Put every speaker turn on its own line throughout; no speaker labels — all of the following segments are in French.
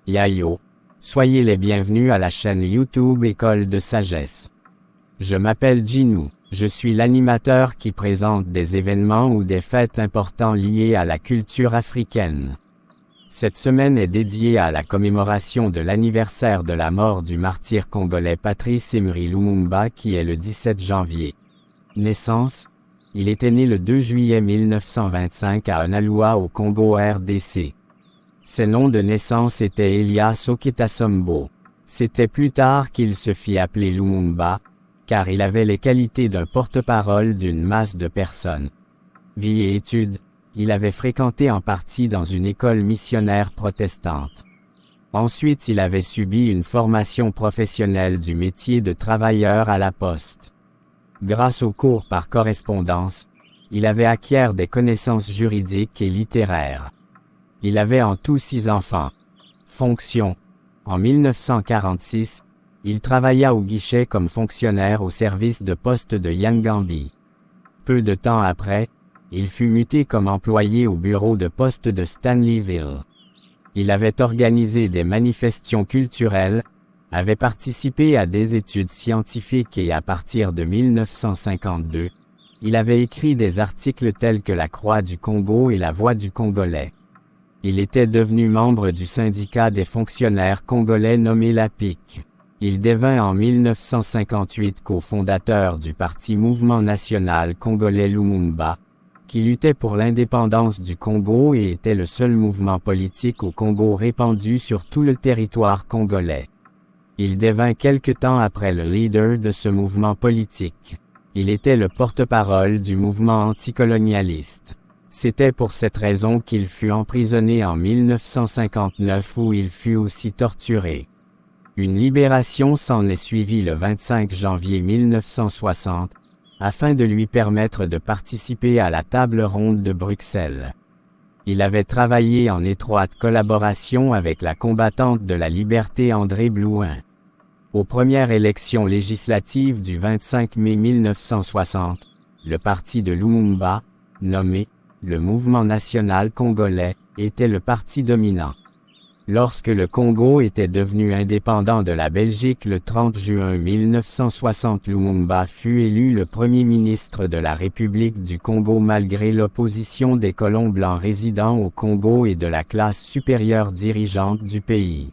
Yayo. Soyez les bienvenus à la chaîne YouTube École de Sagesse. Je m'appelle Jinou, je suis l'animateur qui présente des événements ou des fêtes importants liés à la culture africaine. Cette semaine est dédiée à la commémoration de l'anniversaire de la mort du martyr congolais Patrice Emery Lumumba qui est le 17 janvier. Naissance: il était né le 2 juillet 1925 à Onaloa au Congo RDC. Ses noms de naissance étaient Elias Oketasombo. C'était plus tard qu'il se fit appeler Lumumba, car il avait les qualités d'un porte-parole d'une masse de personnes. Vie et études: il avait fréquenté en partie dans une école missionnaire protestante. Ensuite il avait subi une formation professionnelle du métier de travailleur à la poste. Grâce aux cours par correspondance, il avait acquis des connaissances juridiques et littéraires. Il avait en tout 6 enfants. Fonction: en 1946, il travailla au guichet comme fonctionnaire au service de poste de Yangambi. Peu de temps après, il fut muté comme employé au bureau de poste de Stanleyville. Il avait organisé des manifestations culturelles, avait participé à des études scientifiques et à partir de 1952, il avait écrit des articles tels que La Croix du Congo et La Voix du Congolais. Il était devenu membre du syndicat des fonctionnaires congolais nommé l'APIC. Il devint en 1958 cofondateur du parti Mouvement National Congolais Lumumba, qui luttait pour l'indépendance du Congo et était le seul mouvement politique au Congo répandu sur tout le territoire congolais. Il devint quelque temps après le leader de ce mouvement politique. Il était le porte-parole du mouvement anticolonialiste. C'était pour cette raison qu'il fut emprisonné en 1959 où il fut aussi torturé. Une libération s'en est suivie le 25 janvier 1960, afin de lui permettre de participer à la table ronde de Bruxelles. Il avait travaillé en étroite collaboration avec la combattante de la liberté André Blouin. Aux premières élections législatives du 25 mai 1960, le parti de Lumumba, nommé le Mouvement National Congolais, était le parti dominant. Lorsque le Congo était devenu indépendant de la Belgique le 30 juin 1960, Lumumba fut élu le premier ministre de la République du Congo malgré l'opposition des colons blancs résidant au Congo et de la classe supérieure dirigeante du pays.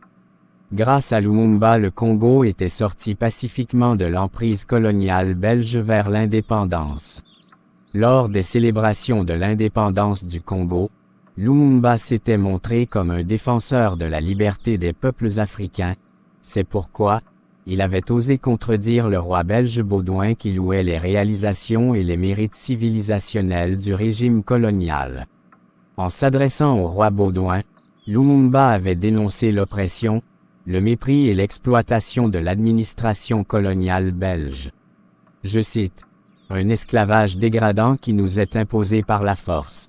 Grâce à Lumumba, le Congo était sorti pacifiquement de l'emprise coloniale belge vers l'indépendance. Lors des célébrations de l'indépendance du Congo, Lumumba s'était montré comme un défenseur de la liberté des peuples africains. C'est pourquoi il avait osé contredire le roi belge Baudouin qui louait les réalisations et les mérites civilisationnels du régime colonial. En s'adressant au roi Baudouin, Lumumba avait dénoncé l'oppression, le mépris et l'exploitation de l'administration coloniale belge. Je cite: « un esclavage dégradant qui nous est imposé par la force.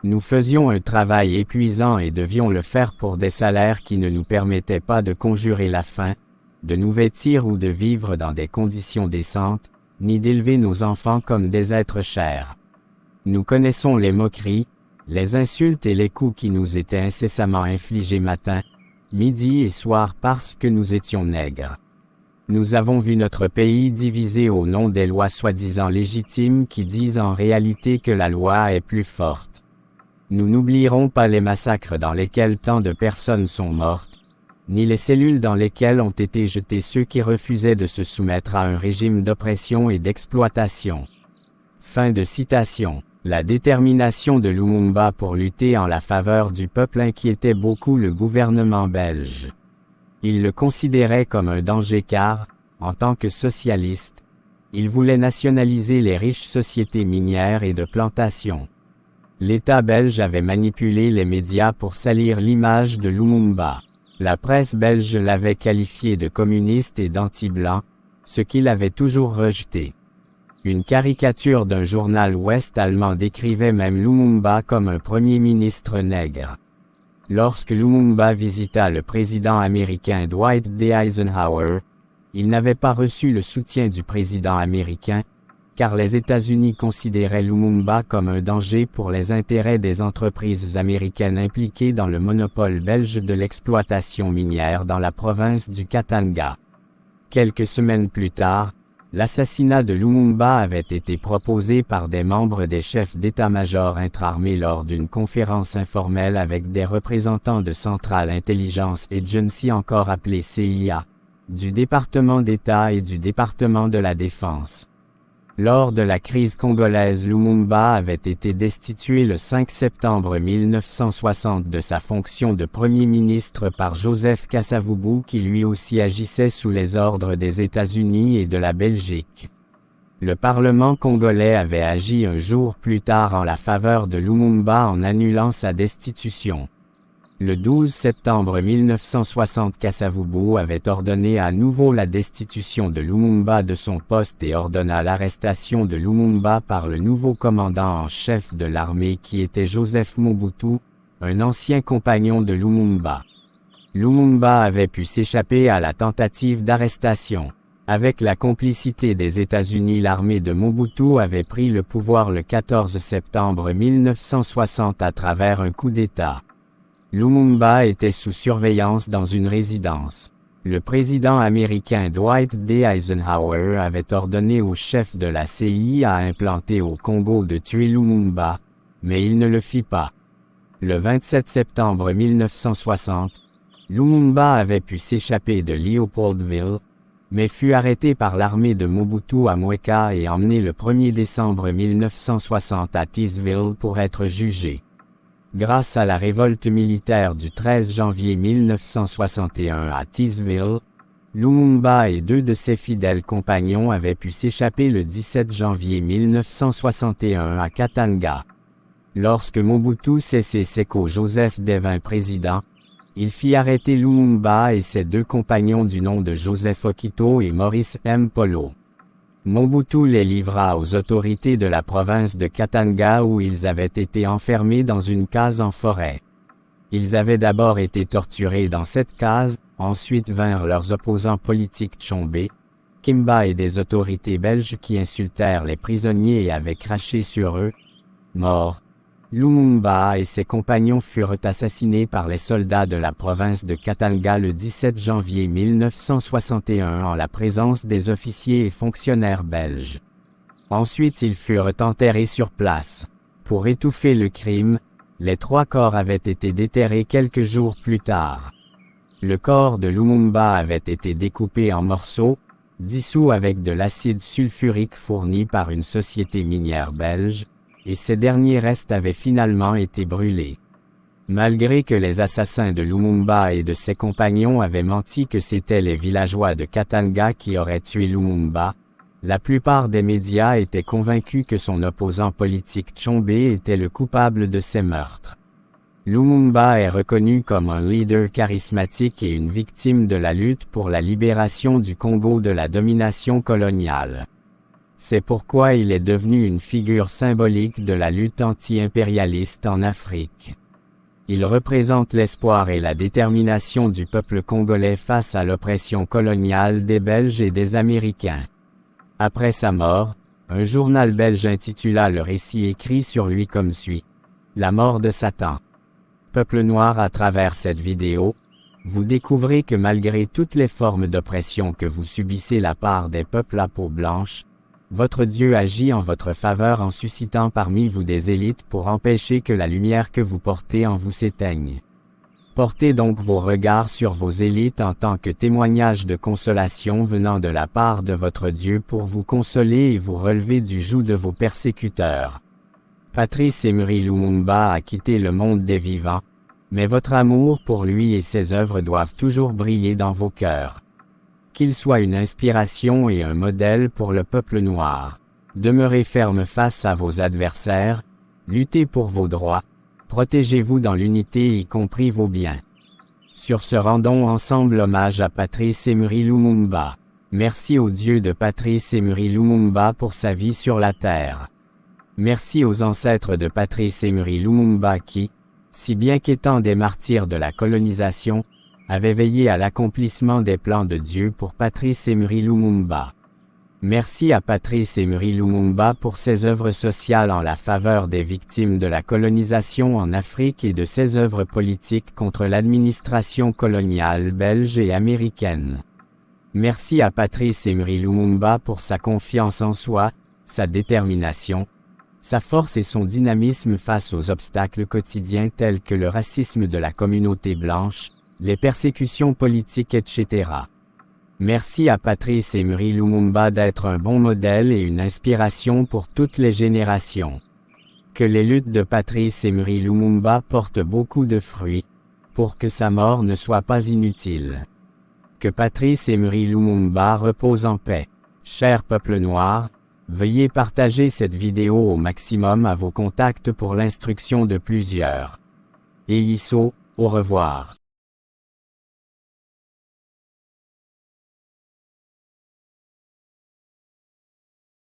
Nous faisions un travail épuisant et devions le faire pour des salaires qui ne nous permettaient pas de conjurer la faim, de nous vêtir ou de vivre dans des conditions décentes, ni d'élever nos enfants comme des êtres chers. Nous connaissons les moqueries, les insultes et les coups qui nous étaient incessamment infligés matin, midi et soir parce que nous étions nègres. Nous avons vu notre pays divisé au nom des lois soi-disant légitimes qui disent en réalité que la loi est plus forte. Nous n'oublierons pas les massacres dans lesquels tant de personnes sont mortes, ni les cellules dans lesquelles ont été jetés ceux qui refusaient de se soumettre à un régime d'oppression et d'exploitation. » Fin de citation. La détermination de Lumumba pour lutter en la faveur du peuple inquiétait beaucoup le gouvernement belge. Il le considérait comme un danger car, en tant que socialiste, il voulait nationaliser les riches sociétés minières et de plantation. L'État belge avait manipulé les médias pour salir l'image de Lumumba. La presse belge l'avait qualifié de communiste et d'anti-blanc, ce qu'il avait toujours rejeté. Une caricature d'un journal ouest-allemand décrivait même Lumumba comme un premier ministre nègre. Lorsque Lumumba visita le président américain Dwight D. Eisenhower, il n'avait pas reçu le soutien du président américain, car les États-Unis considéraient Lumumba comme un danger pour les intérêts des entreprises américaines impliquées dans le monopole belge de l'exploitation minière dans la province du Katanga. Quelques semaines plus tard, l'assassinat de Lumumba avait été proposé par des membres des chefs d'état-major intra-armés lors d'une conférence informelle avec des représentants de Central Intelligence Agency, encore appelée CIA, du département d'État et du département de la Défense. Lors de la crise congolaise, Lumumba avait été destitué le 5 septembre 1960 de sa fonction de Premier ministre par Joseph Kasavubu, qui lui aussi agissait sous les ordres des États-Unis et de la Belgique. Le Parlement congolais avait agi un jour plus tard en la faveur de Lumumba en annulant sa destitution. Le 12 septembre 1960, Kasavubu avait ordonné à nouveau la destitution de Lumumba de son poste et ordonna l'arrestation de Lumumba par le nouveau commandant en chef de l'armée qui était Joseph Mobutu, un ancien compagnon de Lumumba. Lumumba avait pu s'échapper à la tentative d'arrestation. Avec la complicité des États-Unis, l'armée de Mobutu avait pris le pouvoir le 14 septembre 1960 à travers un coup d'État. Lumumba était sous surveillance dans une résidence. Le président américain Dwight D. Eisenhower avait ordonné au chef de la CIA implantée au Congo de tuer Lumumba, mais il ne le fit pas. Le 27 septembre 1960, Lumumba avait pu s'échapper de Leopoldville, mais fut arrêté par l'armée de Mobutu à Mweka et emmené le 1er décembre 1960 à Tisville pour être jugé. Grâce à la révolte militaire du 13 janvier 1961 à Tisville, Lumumba et 2 de ses fidèles compagnons avaient pu s'échapper le 17 janvier 1961 à Katanga. Lorsque Mobutu Sese Seko Joseph devint président, il fit arrêter Lumumba et ses 2 compagnons du nom de Joseph Okito et Maurice M. Polo. Mobutu les livra aux autorités de la province de Katanga où ils avaient été enfermés dans une case en forêt. Ils avaient d'abord été torturés dans cette case, ensuite vinrent leurs opposants politiques Tshombe, Kimba et des autorités belges qui insultèrent les prisonniers et avaient craché sur eux. Morts, Lumumba et ses compagnons furent assassinés par les soldats de la province de Katanga le 17 janvier 1961 en la présence des officiers et fonctionnaires belges. Ensuite ils furent enterrés sur place. Pour étouffer le crime, les 3 corps avaient été déterrés quelques jours plus tard. Le corps de Lumumba avait été découpé en morceaux, dissous avec de l'acide sulfurique fourni par une société minière belge, et ces derniers restes avaient finalement été brûlés. Malgré que les assassins de Lumumba et de ses compagnons avaient menti que c'étaient les villageois de Katanga qui auraient tué Lumumba, la plupart des médias étaient convaincus que son opposant politique Tshombe était le coupable de ces meurtres. Lumumba est reconnu comme un leader charismatique et une victime de la lutte pour la libération du Congo de la domination coloniale. C'est pourquoi il est devenu une figure symbolique de la lutte anti-impérialiste en Afrique. Il représente l'espoir et la détermination du peuple congolais face à l'oppression coloniale des Belges et des Américains. Après sa mort, un journal belge intitula le récit écrit sur lui comme suit: La mort de Satan. Peuple noir, à travers cette vidéo, vous découvrez que malgré toutes les formes d'oppression que vous subissez de la part des peuples à peau blanche, votre Dieu agit en votre faveur en suscitant parmi vous des élites pour empêcher que la lumière que vous portez en vous s'éteigne. Portez donc vos regards sur vos élites en tant que témoignage de consolation venant de la part de votre Dieu pour vous consoler et vous relever du joug de vos persécuteurs. Patrice Emery Lumumba a quitté le monde des vivants, mais votre amour pour lui et ses œuvres doivent toujours briller dans vos cœurs. Qu'il soit une inspiration et un modèle pour le peuple noir. Demeurez ferme face à vos adversaires, luttez pour vos droits, protégez-vous dans l'unité y compris vos biens. Sur ce, rendons ensemble hommage à Patrice Emery Lumumba. Merci au Dieu de Patrice Emery Lumumba pour sa vie sur la terre. Merci aux ancêtres de Patrice Emery Lumumba qui, si bien qu'étant des martyrs de la colonisation, avait veillé à l'accomplissement des plans de Dieu pour Patrice Emery Lumumba. Merci à Patrice Emery Lumumba pour ses œuvres sociales en la faveur des victimes de la colonisation en Afrique et de ses œuvres politiques contre l'administration coloniale belge et américaine. Merci à Patrice Emery Lumumba pour sa confiance en soi, sa détermination, sa force et son dynamisme face aux obstacles quotidiens tels que le racisme de la communauté blanche, les persécutions politiques, etc. Merci à Patrice Emery Lumumba d'être un bon modèle et une inspiration pour toutes les générations. Que les luttes de Patrice Emery Lumumba portent beaucoup de fruits, pour que sa mort ne soit pas inutile. Que Patrice Emery Lumumba repose en paix. Cher peuple noir, veuillez partager cette vidéo au maximum à vos contacts pour l'instruction de plusieurs. Et Isso, au revoir.